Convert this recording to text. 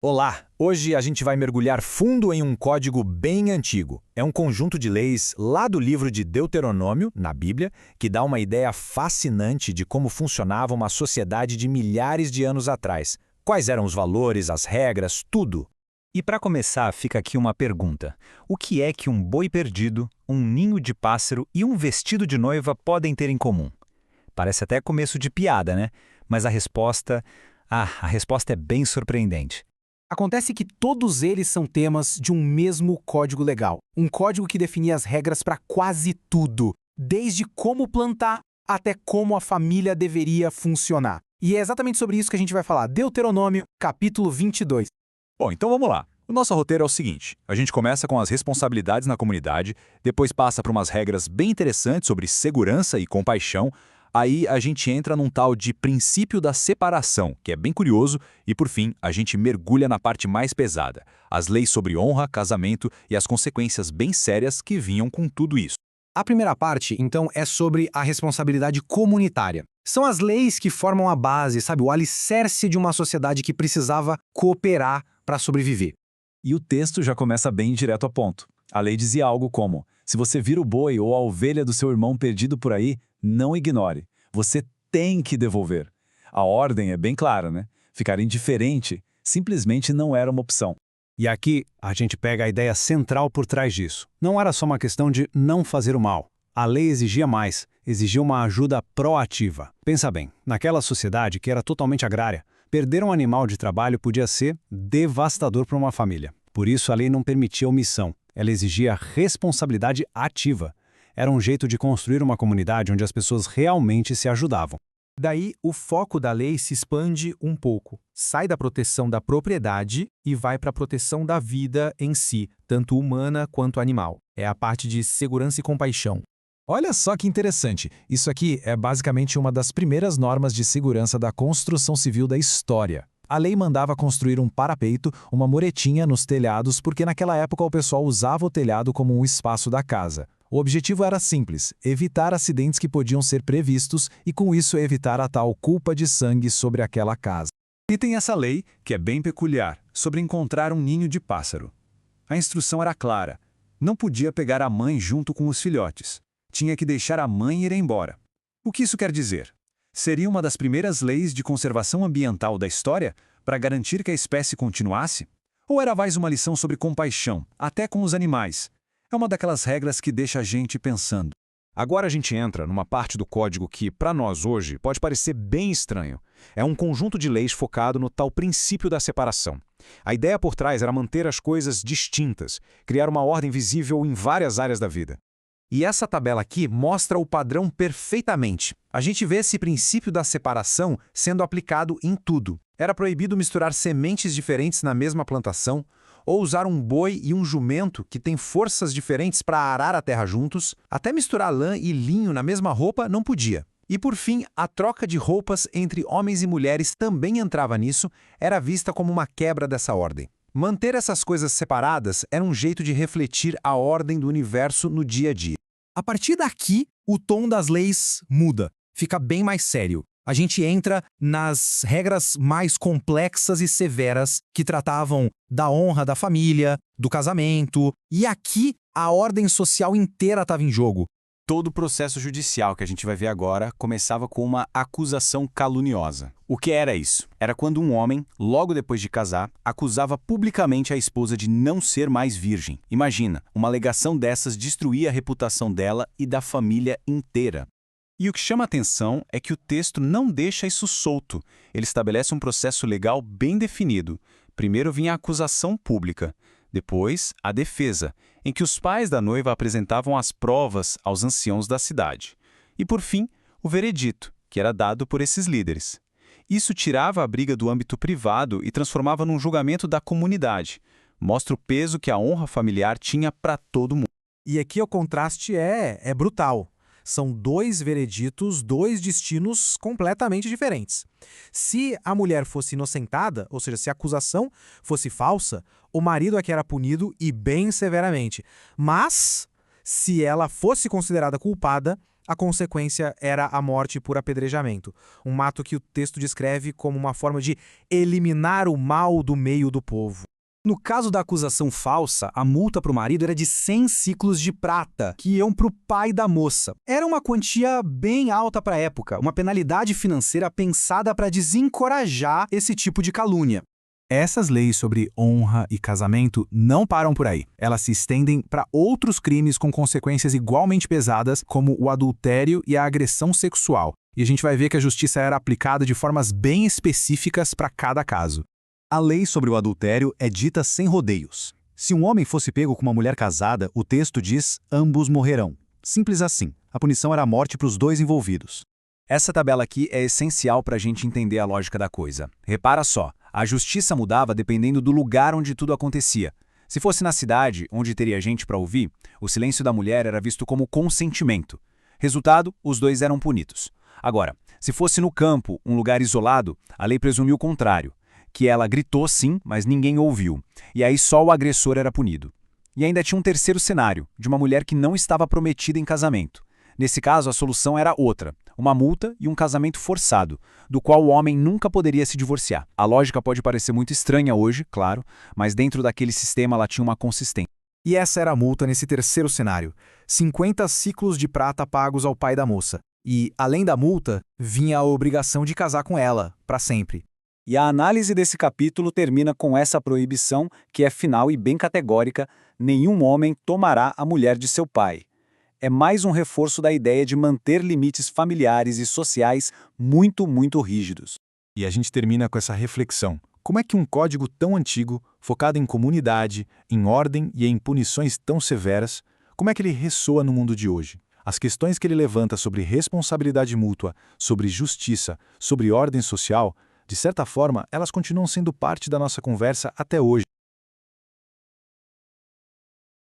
Olá! Hoje a gente vai mergulhar fundo em um código bem antigo. É um conjunto de leis lá do livro de Deuteronômio, na Bíblia, que dá uma ideia fascinante de como funcionava uma sociedade de milhares de anos atrás. Quais eram os valores, as regras, tudo. E para começar, fica aqui uma pergunta. O que é que um boi perdido, um ninho de pássaro e um vestido de noiva podem ter em comum? Parece até começo de piada, né? Mas a resposta é bem surpreendente. Acontece que todos eles são temas de um mesmo código legal. Um código que definia as regras para quase tudo, desde como plantar até como a família deveria funcionar. E é exatamente sobre isso que a gente vai falar. Deuteronômio, capítulo 22. Bom, então vamos lá. O nosso roteiro é o seguinte: a gente começa com as responsabilidades na comunidade, depois passa por umas regras bem interessantes sobre segurança e compaixão. Aí a gente entra num tal de princípio da separação, que é bem curioso, e por fim a gente mergulha na parte mais pesada, as leis sobre honra, casamento e as consequências bem sérias que vinham com tudo isso. A primeira parte, então, é sobre a responsabilidade comunitária. São as leis que formam a base, sabe, o alicerce de uma sociedade que precisava cooperar para sobreviver. E o texto já começa bem direto ao ponto. A lei dizia algo como: se você vira o boi ou a ovelha do seu irmão perdido por aí, não ignore. Você tem que devolver. A ordem é bem clara, né? Ficar indiferente simplesmente não era uma opção. E aqui a gente pega a ideia central por trás disso. Não era só uma questão de não fazer o mal. A lei exigia mais, exigia uma ajuda proativa. Pensa bem, naquela sociedade que era totalmente agrária, perder um animal de trabalho podia ser devastador para uma família. Por isso a lei não permitia omissão, ela exigia responsabilidade ativa. Era um jeito de construir uma comunidade onde as pessoas realmente se ajudavam. Daí, o foco da lei se expande um pouco. Sai da proteção da propriedade e vai para a proteção da vida em si, tanto humana quanto animal. É a parte de segurança e compaixão. Olha só que interessante. Isso aqui é basicamente uma das primeiras normas de segurança da construção civil da história. A lei mandava construir um parapeito, uma muretinha nos telhados, porque naquela época o pessoal usava o telhado como um espaço da casa. O objetivo era simples: evitar acidentes que podiam ser previstos e, com isso, evitar a tal culpa de sangue sobre aquela casa. E tem essa lei, que é bem peculiar, sobre encontrar um ninho de pássaro. A instrução era clara: não podia pegar a mãe junto com os filhotes. Tinha que deixar a mãe ir embora. O que isso quer dizer? Seria uma das primeiras leis de conservação ambiental da história para garantir que a espécie continuasse? Ou era mais uma lição sobre compaixão, até com os animais? É uma daquelas regras que deixa a gente pensando. Agora a gente entra numa parte do código que, para nós hoje, pode parecer bem estranho. É um conjunto de leis focado no tal princípio da separação. A ideia por trás era manter as coisas distintas, criar uma ordem visível em várias áreas da vida. E essa tabela aqui mostra o padrão perfeitamente. A gente vê esse princípio da separação sendo aplicado em tudo. Era proibido misturar sementes diferentes na mesma plantação, ou usar um boi e um jumento que têm forças diferentes para arar a terra juntos. Até misturar lã e linho na mesma roupa não podia. E por fim, a troca de roupas entre homens e mulheres também entrava nisso, era vista como uma quebra dessa ordem. Manter essas coisas separadas era um jeito de refletir a ordem do universo no dia a dia. A partir daqui, o tom das leis muda, fica bem mais sério. A gente entra nas regras mais complexas e severas que tratavam da honra da família, do casamento, e aqui a ordem social inteira estava em jogo. Todo o processo judicial que a gente vai ver agora começava com uma acusação caluniosa. O que era isso? Era quando um homem, logo depois de casar, acusava publicamente a esposa de não ser mais virgem. Imagina, uma alegação dessas destruía a reputação dela e da família inteira. E o que chama a atenção é que o texto não deixa isso solto. Ele estabelece um processo legal bem definido. Primeiro vinha a acusação pública, depois a defesa, em que os pais da noiva apresentavam as provas aos anciãos da cidade. E por fim, o veredito, que era dado por esses líderes. Isso tirava a briga do âmbito privado e transformava num julgamento da comunidade. Mostra o peso que a honra familiar tinha para todo mundo. E aqui o contraste é brutal. São dois vereditos, dois destinos completamente diferentes. Se a mulher fosse inocentada, ou seja, se a acusação fosse falsa, o marido é que era punido e bem severamente. Mas, se ela fosse considerada culpada, A consequência era a morte por apedrejamento, um ato que o texto descreve como uma forma de eliminar o mal do meio do povo. No caso da acusação falsa, a multa para o marido era de 100 ciclos de prata, que iam para o pai da moça. Era uma quantia bem alta para a época, uma penalidade financeira pensada para desencorajar esse tipo de calúnia. Essas leis sobre honra e casamento não param por aí. Elas se estendem para outros crimes com consequências igualmente pesadas, como o adultério e a agressão sexual. E a gente vai ver que a justiça era aplicada de formas bem específicas para cada caso. A lei sobre o adultério é dita sem rodeios. Se um homem fosse pego com uma mulher casada, o texto diz: ambos morrerão. Simples assim. A punição era a morte para os dois envolvidos. Essa tabela aqui é essencial para a gente entender a lógica da coisa. Repara só, a justiça mudava dependendo do lugar onde tudo acontecia. Se fosse na cidade, onde teria gente para ouvir, o silêncio da mulher era visto como consentimento. Resultado, os dois eram punidos. Agora, se fosse no campo, um lugar isolado, a lei presumiu o contrário, que ela gritou sim, mas ninguém ouviu. E aí só o agressor era punido. E ainda tinha um terceiro cenário, de uma mulher que não estava prometida em casamento. Nesse caso, a solução era outra, uma multa e um casamento forçado, do qual o homem nunca poderia se divorciar. A lógica pode parecer muito estranha hoje, claro, mas dentro daquele sistema ela tinha uma consistência. E essa era a multa nesse terceiro cenário: 50 ciclos de prata pagos ao pai da moça. E, além da multa, vinha a obrigação de casar com ela, para sempre. E a análise desse capítulo termina com essa proibição, que é final e bem categórica: nenhum homem tomará a mulher de seu pai. É mais um reforço da ideia de manter limites familiares e sociais muito, muito rígidos. E a gente termina com essa reflexão. Como é que um código tão antigo, focado em comunidade, em ordem e em punições tão severas, como é que ele ressoa no mundo de hoje? As questões que ele levanta sobre responsabilidade mútua, sobre justiça, sobre ordem social, de certa forma, elas continuam sendo parte da nossa conversa até hoje.